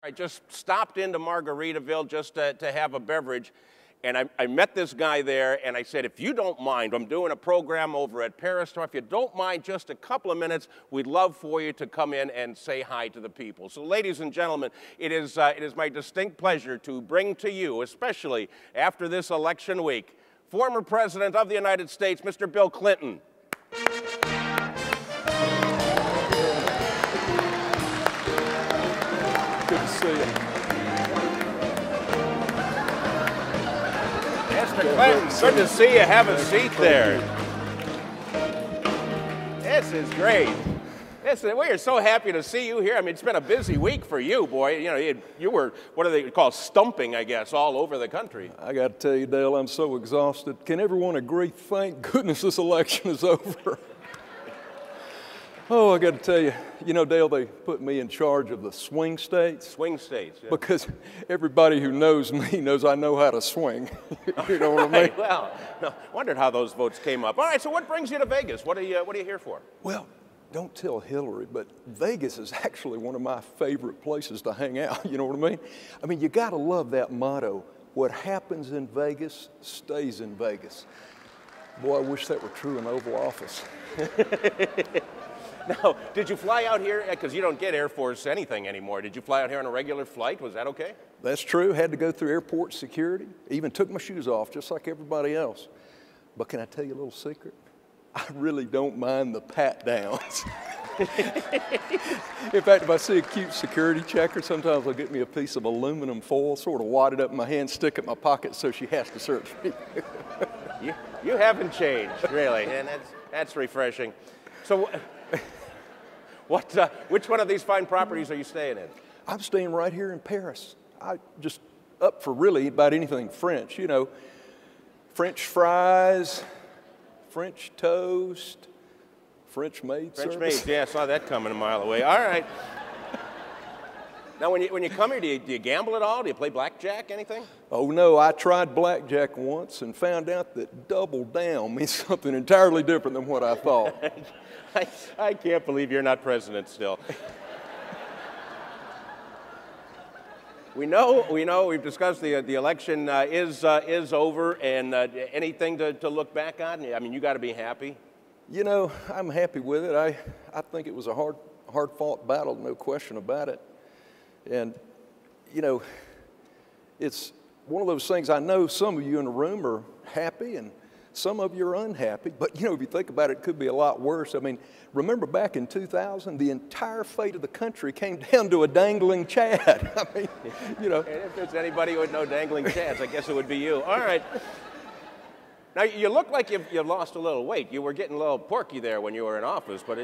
I just stopped into Margaritaville just to have a beverage, and I met this guy there, and I said, if you don't mind, I'm doing a program over at Paris, if you don't mind just a couple of minutes, we'd love for you to come in and say hi to the people. So ladies and gentlemen, it is my distinct pleasure to bring to you, especially after this election week, former President of the United States, Mr. Bill Clinton. Good to see you. Mr. Clinton, good to see you. Have a seat there. This is great. We are so happy to see you here. I mean, it's been a busy week for you, boy. You know, you were, what do they call, stumping, I guess, all over the country. I got to tell you, Dale, I'm so exhausted. Can everyone agree, thank goodness this election is over? Oh, I got to tell you, you know, Dale, they put me in charge of the swing states. Swing states, yeah. Because everybody who knows me knows I know how to swing. You know what I mean? Well, no, wondered how those votes came up. All right, so what brings you to Vegas? What are you here for? Well, don't tell Hillary, but Vegas is actually one of my favorite places to hang out. You know what I mean? I mean, you got to love that motto. What happens in Vegas stays in Vegas. Boy, I wish that were true in the Oval Office. Now, did you fly out here, because you don't get Air Force anything anymore, did you fly out here on a regular flight? Was that okay? That's true. Had to go through airport security. Even took my shoes off, just like everybody else. But can I tell you a little secret? I really don't mind the pat downs. In fact, if I see a cute security checker, sometimes I'll get me a piece of aluminum foil, sort of wad it up in my hand, stick it in my pocket so she has to search me. You haven't changed, really, and that's refreshing. So, which one of these fine properties are you staying in? I'm staying right here in Paris. I just up for really about anything French, you know. French fries, French toast, French maid service. French maid, yeah, I saw that coming a mile away. All right. Now, when you come here, do you gamble at all? Do you play blackjack, anything? Oh, no, I tried blackjack once and found out that double down means something entirely different than what I thought. I can't believe you're not president still. We know, we've discussed the election is over, and anything to look back on? I mean, you got to be happy. You know, I'm happy with it. I think it was a hard-fought battle, no question about it. And, you know, it's one of those things, I know some of you in the room are happy and some of you are unhappy, but, you know, if you think about it, it could be a lot worse. I mean, remember back in 2000, the entire fate of the country came down to a dangling Chad. I mean, you know. And if there's anybody who would know dangling Chads, I guess it would be you. All right. Now, you look like you've lost a little weight. You were getting a little porky there when you were in office, but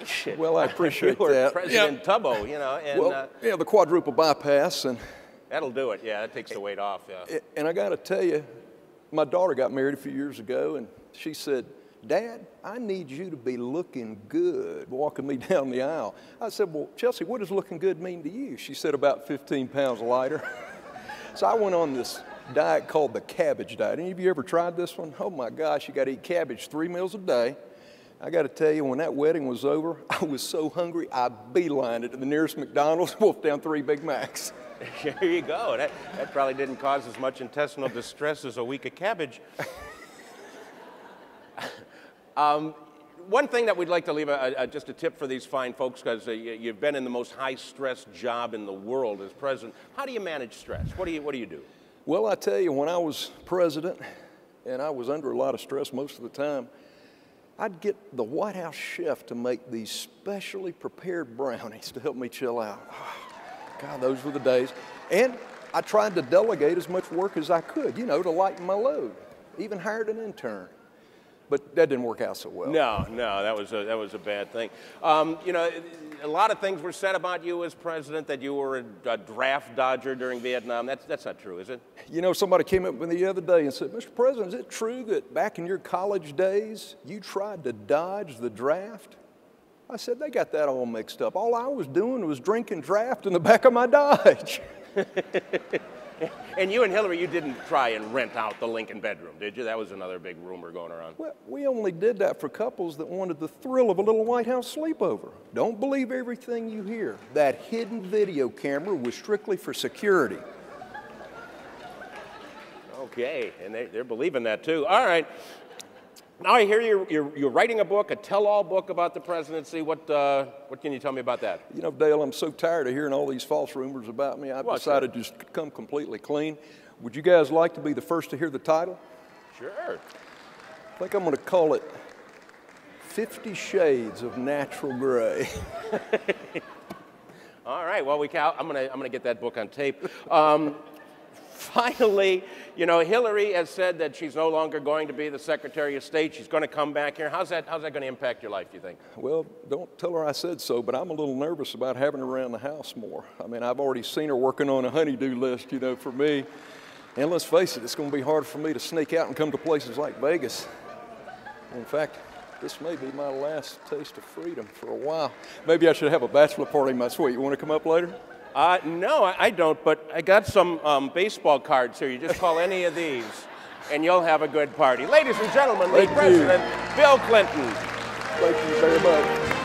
shit. Well, I appreciate you were that. President Tubbo, you know. And, well, yeah, the quadruple bypass. And that'll do it, yeah. That takes the weight off, yeah. And I got to tell you, my daughter got married a few years ago, and she said, Dad, I need you to be looking good walking me down the aisle. I said, well, Chelsea, what does looking good mean to you? She said about 15 pounds lighter. So I went on this diet called the cabbage diet. Any of you ever tried this one? Oh my gosh, you got to eat cabbage 3 meals a day. I got to tell you, when that wedding was over, I was so hungry, I beelined it to the nearest McDonald's, wolfed down 3 Big Macs. There you go. That probably didn't cause as much intestinal distress as a week of cabbage. One thing that we'd like to leave just a tip for these fine folks, because you've been in the most high-stress job in the world as president. How do you manage stress? What do you do? Well, I tell you, when I was president, and I was under a lot of stress most of the time, I'd get the White House chef to make these specially prepared brownies to help me chill out. Oh, God, those were the days. And I tried to delegate as much work as I could, you know, to lighten my load. Even hired an intern. But that didn't work out so well. No, that was a bad thing. You know, a lot of things were said about you as president, that you were a draft dodger during Vietnam. That's not true, is it? You know, somebody came up with me the other day and said, Mr. President, is it true that back in your college days, you tried to dodge the draft? I said, they got that all mixed up. All I was doing was drinking draft in the back of my Dodge. And you and Hillary, you didn't try and rent out the Lincoln bedroom, did you? That was another big rumor going around. Well, we only did that for couples that wanted the thrill of a little White House sleepover. Don't believe everything you hear. That hidden video camera was strictly for security. Okay, and they're believing that too. All right. Now I hear you're writing a book, a tell-all book about the presidency. What can you tell me about that? You know, Dale, I'm so tired of hearing all these false rumors about me. I've decided to just come completely clean. Would you guys like to be the first to hear the title? Sure. I think I'm going to call it 50 Shades of Natural Gray. All right. Well, I'm gonna get that book on tape. Finally, you know, Hillary has said that she's no longer going to be the Secretary of State. She's going to come back here. How's that going to impact your life, do you think? Well, don't tell her I said so, but I'm a little nervous about having her around the house more. I mean, I've already seen her working on a honey-do list, you know, for me. And let's face it, it's going to be hard for me to sneak out and come to places like Vegas. In fact, this may be my last taste of freedom for a while. Maybe I should have a bachelor party in my suite. You want to come up later? No, I don't, but I got some baseball cards here. You just call any of these, and you'll have a good party. Ladies and gentlemen, the President, Bill Clinton. Thank you very much.